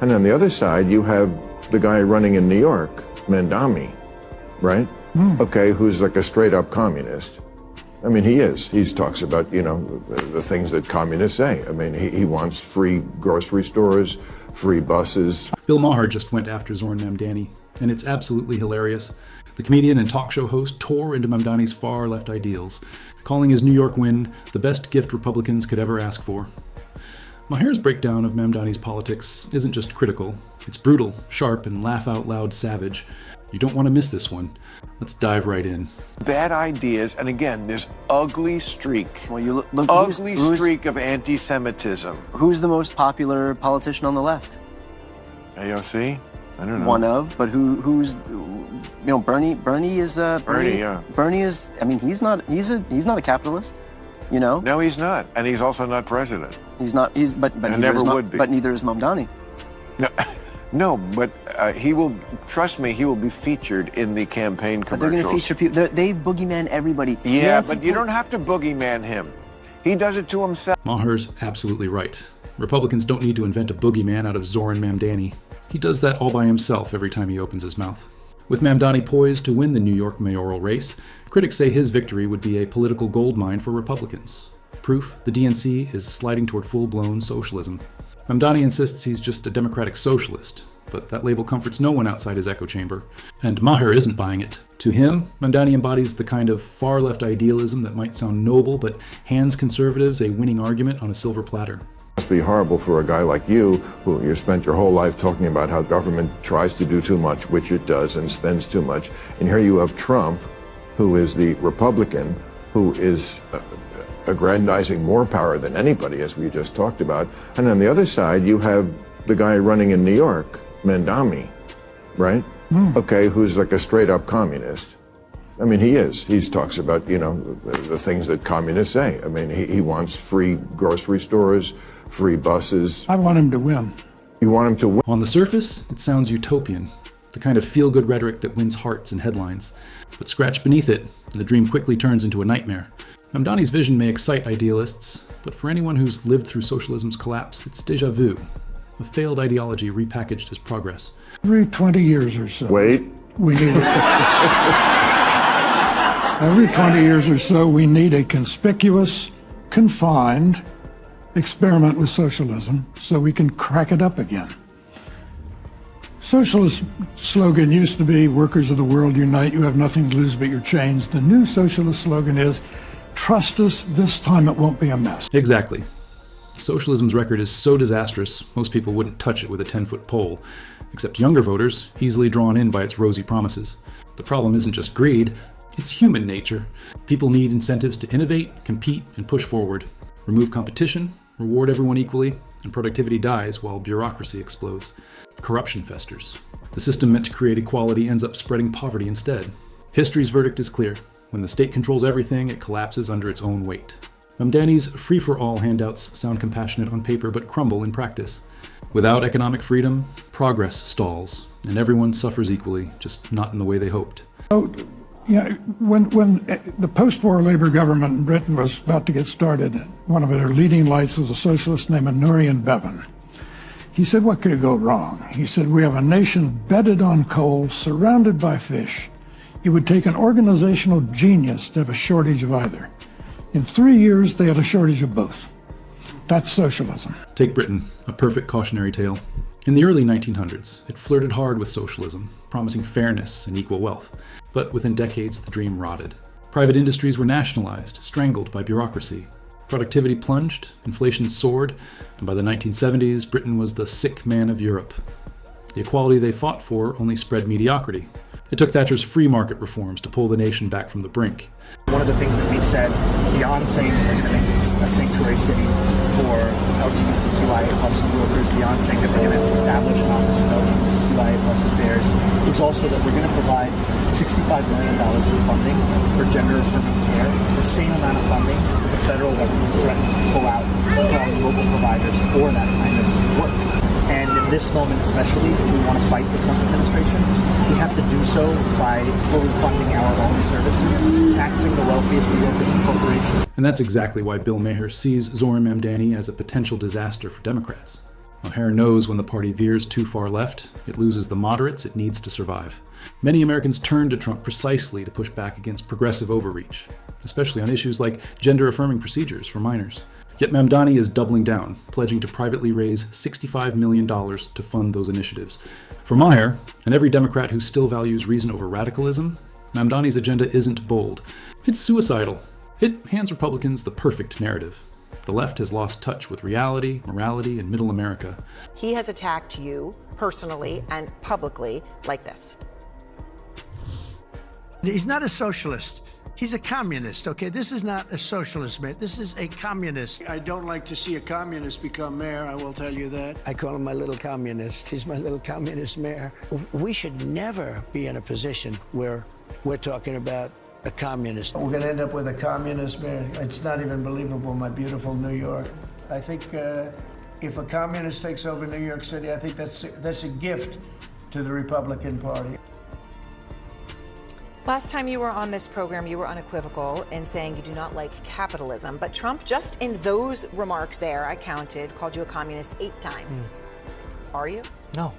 And on the other side, you have the guy running in New York, Mamdani, right? Okay, who's like a straight up communist. I mean, he is. He talks about, the things that communists say. I mean, he wants free grocery stores, free buses. Bill Maher just went after Zohran Mamdani, and it's absolutely hilarious. The comedian and talk show host tore into Mamdani's far-left ideals, calling his New York win the best gift Republicans could ever ask for. Maher's breakdown of Mamdani's politics isn't just critical. It's brutal, sharp, and laugh-out-loud savage. You don't want to miss this one. Let's dive right in. Bad ideas, and again, this ugly streak. Well, you look ugly streak of anti-Semitism. Who's the most popular politician on the left? AOC? I don't know. One of, but who's Bernie? Bernie is Bernie, yeah. Bernie is. I mean, he's not a capitalist. No, he's not, and he's also not president. He's not. But never would be. But neither is Mamdani. No, but he will. Trust me, he will be featured in the campaign commercials. But they're going to feature people. They boogeyman everybody. Yeah, but you don't have to boogeyman him. He does it to himself. Maher's absolutely right. Republicans don't need to invent a boogeyman out of Zohran Mamdani. He does that all by himself every time he opens his mouth. With Mamdani poised to win the New York mayoral race, critics say his victory would be a political goldmine for Republicans. Proof the DNC is sliding toward full-blown socialism. Mamdani insists he's just a democratic socialist, but that label comforts no one outside his echo chamber. And Maher isn't buying it. To him, Mamdani embodies the kind of far-left idealism that might sound noble, but hands conservatives a winning argument on a silver platter. It must be horrible for a guy like you, who you spent your whole life talking about how government tries to do too much, which it does, and spends too much. And here you have Trump, who is the Republican, who is aggrandizing more power than anybody, as we just talked about. And on the other side, you have the guy running in New York, Mamdani, right? Okay, who's like a straight up communist. I mean, he is. He talks about, the things that communists say. I mean, he wants free grocery stores, free buses. I want him to win. You want him to win? On the surface, it sounds utopian, the kind of feel-good rhetoric that wins hearts and headlines. But scratch beneath it, and the dream quickly turns into a nightmare. Mamdani's vision may excite idealists, but for anyone who's lived through socialism's collapse, it's déjà vu, a failed ideology repackaged as progress. Every 20 years or so. Wait. We need Every 20 years or so, we need a conspicuous, confined experiment with socialism so we can crack it up again. Socialist slogan used to be, workers of the world unite, you have nothing to lose but your chains. The new socialist slogan is, trust us, this time it won't be a mess. Exactly. Socialism's record is so disastrous, most people wouldn't touch it with a 10-foot pole, except younger voters, easily drawn in by its rosy promises. The problem isn't just greed, it's human nature. People need incentives to innovate, compete, and push forward. Remove competition, reward everyone equally, and productivity dies while bureaucracy explodes. Corruption festers. The system meant to create equality ends up spreading poverty instead. History's verdict is clear. When the state controls everything, it collapses under its own weight. Mamdani's free-for-all handouts sound compassionate on paper but crumble in practice. Without economic freedom, progress stalls, and everyone suffers equally, just not in the way they hoped. When the post-war Labour government in Britain was about to get started, one of their leading lights was a socialist named Nurian Bevan. He said, what could go wrong? He said, we have a nation bedded on coal, surrounded by fish. It would take an organizational genius to have a shortage of either. In 3 years, they had a shortage of both. That's socialism. Take Britain, a perfect cautionary tale. In the early 1900s, it flirted hard with socialism, promising fairness and equal wealth. But within decades, the dream rotted. Private industries were nationalized, strangled by bureaucracy. Productivity plunged, inflation soared, and by the 1970s, Britain was the sick man of Europe. The equality they fought for only spread mediocrity. It took Thatcher's free market reforms to pull the nation back from the brink. One of the things that we've said, beyond saying that we're going to make this a sanctuary city for LGBTQIA+ workers, beyond saying that we're going to establish an office of LGBTQIA+ affairs, is also that we're going to provide $65 million in funding for gender-affirming care, the same amount of funding that the federal government threatened to pull out from local providers for that kind of work. And in this moment especially, if we want to fight the Trump administration, we have to do so by fully funding our own services, taxing the wealthiest New Yorkers and corporations. And that's exactly why Bill Maher sees Zohran Mamdani as a potential disaster for Democrats. Maher knows when the party veers too far left, it loses the moderates it needs to survive. Many Americans turn to Trump precisely to push back against progressive overreach, especially on issues like gender-affirming procedures for minors. Yet Mamdani is doubling down, pledging to privately raise $65 million to fund those initiatives. For Maher, and every Democrat who still values reason over radicalism, Mamdani's agenda isn't bold. It's suicidal. It hands Republicans the perfect narrative. The left has lost touch with reality, morality, and middle America. He has attacked you personally and publicly like this. He's not a socialist. He's a communist, okay? This is not a socialist, man. This is a communist. I don't like to see a communist become mayor, I will tell you that. I call him my little communist. He's my little communist mayor. We should never be in a position where we're talking about a communist. We're gonna end up with a communist mayor. It's not even believable, my beautiful New York. I think if a communist takes over New York City, I think that's a gift to the Republican Party. Last time you were on this program, you were unequivocal in saying you do not like capitalism. But Trump, just in those remarks there, I counted, called you a communist 8 times. Are you? No,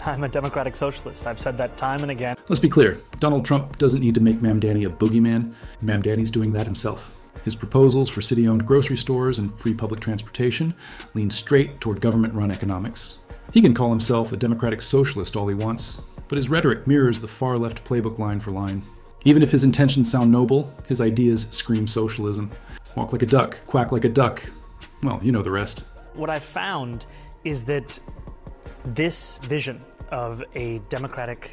I'm a democratic socialist. I've said that time and again. Let's be clear, Donald Trump doesn't need to make Mamdani a boogeyman. Mamdani's doing that himself. His proposals for city-owned grocery stores and free public transportation lean straight toward government-run economics. He can call himself a democratic socialist all he wants, but his rhetoric mirrors the far-left playbook line for line. Even if his intentions sound noble, his ideas scream socialism. Walk like a duck, quack like a duck. Well, you know the rest. What I've found is that this vision of democratic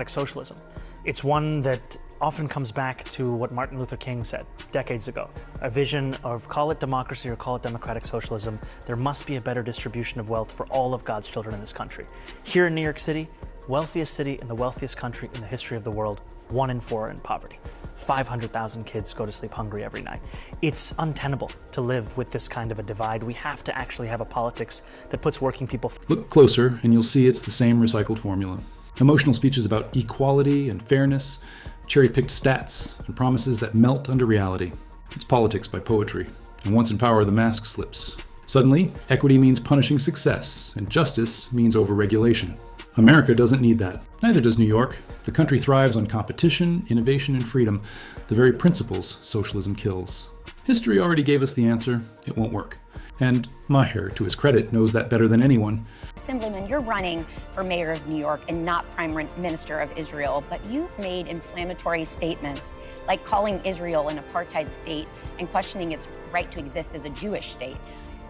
socialism, it's one that often comes back to what Martin Luther King said decades ago. A vision of, call it democracy or call it democratic socialism, there must be a better distribution of wealth for all of God's children in this country. Here in New York City, wealthiest city in the wealthiest country in the history of the world, 1 in 4 are in poverty. 500,000 kids go to sleep hungry every night. It's untenable to live with this kind of a divide. We have to actually have a politics that puts working people. Look closer and you'll see it's the same recycled formula. Emotional speeches about equality and fairness, cherry-picked stats, and promises that melt under reality. It's politics by poetry, and once in power, the mask slips. Suddenly, equity means punishing success, and justice means overregulation. America doesn't need that. Neither does New York. The country thrives on competition, innovation, and freedom, the very principles socialism kills. History already gave us the answer. It won't work. And Maher, to his credit, knows that better than anyone. Assemblyman, you're running for mayor of New York and not prime minister of Israel, but you've made inflammatory statements like calling Israel an apartheid state and questioning its right to exist as a Jewish state.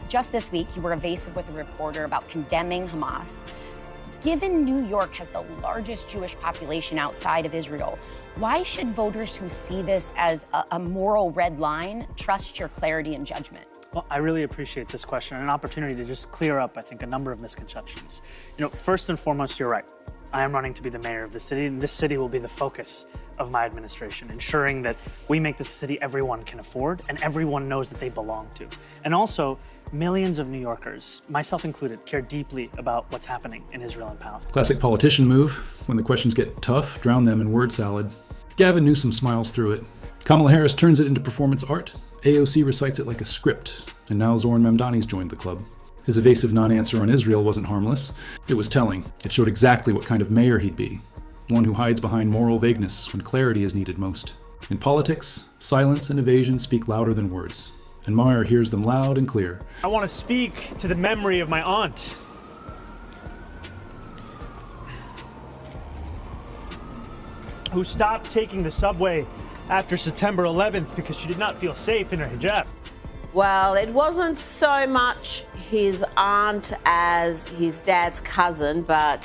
Just this week, you were evasive with a reporter about condemning Hamas. Given New York has the largest Jewish population outside of Israel, why should voters who see this as a moral red line trust your clarity and judgment? Well, I really appreciate this question and an opportunity to just clear up, I think, a number of misconceptions. First and foremost, you're right. I am running to be the mayor of the city, and this city will be the focus of my administration, ensuring that we make this a city everyone can afford and everyone knows that they belong to. And also, millions of New Yorkers, myself included, care deeply about what's happening in Israel and Palestine. Classic politician move. When the questions get tough, drown them in word salad. Gavin Newsom smiles through it. Kamala Harris turns it into performance art. AOC recites it like a script. And now Zohran Mamdani's joined the club. His evasive non-answer on Israel wasn't harmless. It was telling. It showed exactly what kind of mayor he'd be. One who hides behind moral vagueness when clarity is needed most. In politics, silence and evasion speak louder than words. And Maher hears them loud and clear. I want to speak to the memory of my aunt, who stopped taking the subway after September 11th because she did not feel safe in her hijab. Well, it wasn't so much his aunt as his dad's cousin, but,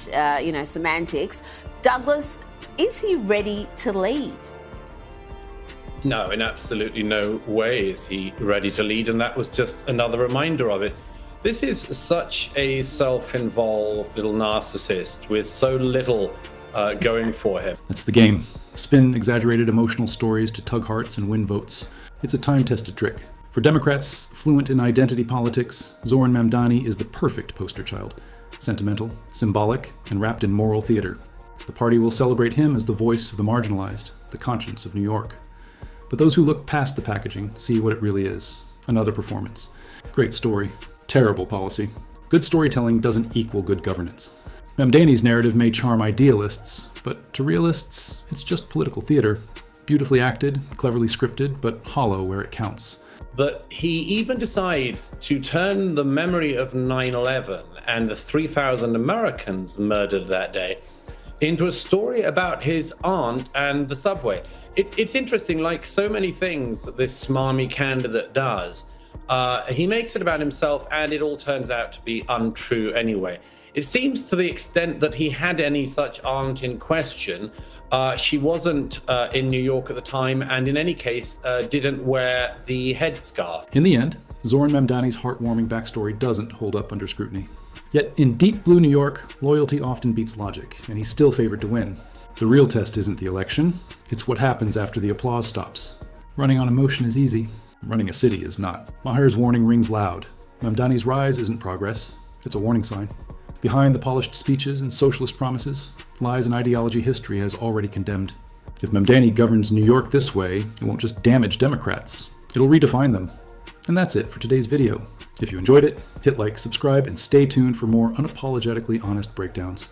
semantics. Douglas, is he ready to lead? No, in absolutely no way is he ready to lead, and that was just another reminder of it. This is such a self-involved little narcissist with so little going for him. That's the game. Spin exaggerated emotional stories to tug hearts and win votes. It's a time-tested trick. For Democrats fluent in identity politics, Zohran Mamdani is the perfect poster child. Sentimental, symbolic, and wrapped in moral theater. The party will celebrate him as the voice of the marginalized, the conscience of New York. But those who look past the packaging see what it really is. Another performance. Great story. Terrible policy. Good storytelling doesn't equal good governance. Mamdani's narrative may charm idealists, but to realists, it's just political theater. Beautifully acted, cleverly scripted, but hollow where it counts. But he even decides to turn the memory of 9/11 and the 3,000 Americans murdered that day into a story about his aunt and the subway. It's interesting, like so many things that this smarmy candidate does, he makes it about himself and it all turns out to be untrue anyway. It seems to the extent that he had any such aunt in question, she wasn't in New York at the time, and in any case, didn't wear the headscarf. In the end, Zohran Mamdani's heartwarming backstory doesn't hold up under scrutiny. Yet in deep blue New York, loyalty often beats logic, and he's still favored to win. The real test isn't the election, it's what happens after the applause stops. Running on emotion is easy, running a city is not. Maher's warning rings loud. Mamdani's rise isn't progress, it's a warning sign. Behind the polished speeches and socialist promises lies an ideology history has already condemned. If Mamdani governs New York this way, it won't just damage Democrats, it'll redefine them. And that's it for today's video. If you enjoyed it, hit like, subscribe, and stay tuned for more unapologetically honest breakdowns.